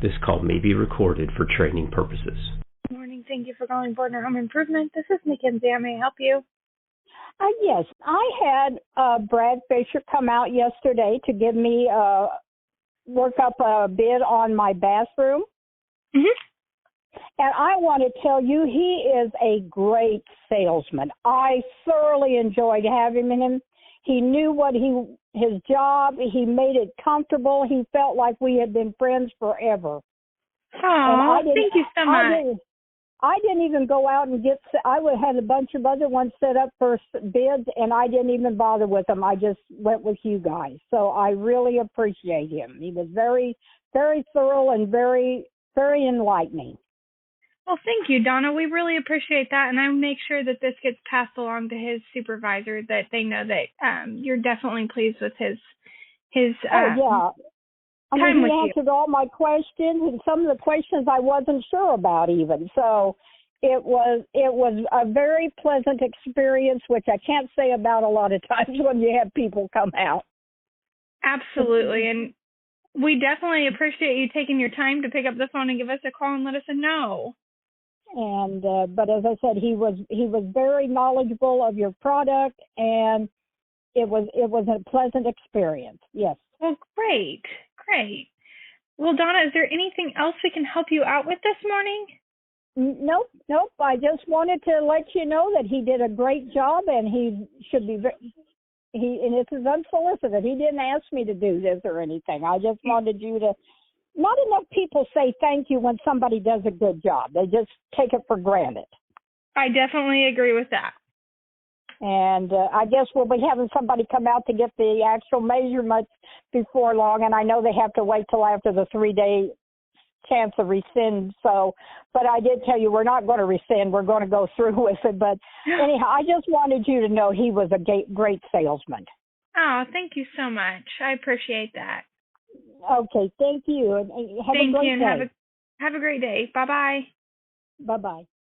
This call may be recorded for training purposes. Good morning. Thank you for calling Bordner Home Improvement. This is Mackenzie. How may I help you? Yes, I had Brad Fisher come out yesterday to give me work up a bid on my bathroom. And I want to tell you, he is a great salesman. I thoroughly enjoyed having him. He knew his job. He made it comfortable. He felt like we had been friends forever. Oh, thank you so much. I didn't even go out and I had a bunch of other ones set up for bids, and I didn't even bother with them. I just went with you guys. So I really appreciate him. He was very, very thorough and very, very enlightening. Well, thank you, Donna. We really appreciate that, and I make sure that this gets passed along to his supervisor, that they know that you're definitely pleased with his yeah. I time mean, with he you. answered all my questions, and some of the questions I wasn't sure about even. So it was a very pleasant experience, which I can't say about a lot of times when you have people come out. Absolutely, and we definitely appreciate you taking your time to pick up the phone and give us a call and let us know. And but as I said, he was very knowledgeable of your product, and it was a pleasant experience. Yes. Well, great. Well, Donna, is there anything else we can help you out with this morning? Nope. I just wanted to let you know that he did a great job, and he should be. And this is unsolicited. He didn't ask me to do this or anything. I just wanted you to. Not enough people say thank you when somebody does a good job. They just take it for granted. I definitely agree with that. And I guess we'll be having somebody come out to get the actual measurements before long, and I know they have to wait till after the 3-day chance of rescind. So, but I did tell you we're not going to rescind. We're going to go through with it. But anyhow, I just wanted you to know he was a great salesman. Oh, thank you so much. I appreciate that. Okay, thank you. And have a great day. Have a great day. Bye-bye. Bye-bye.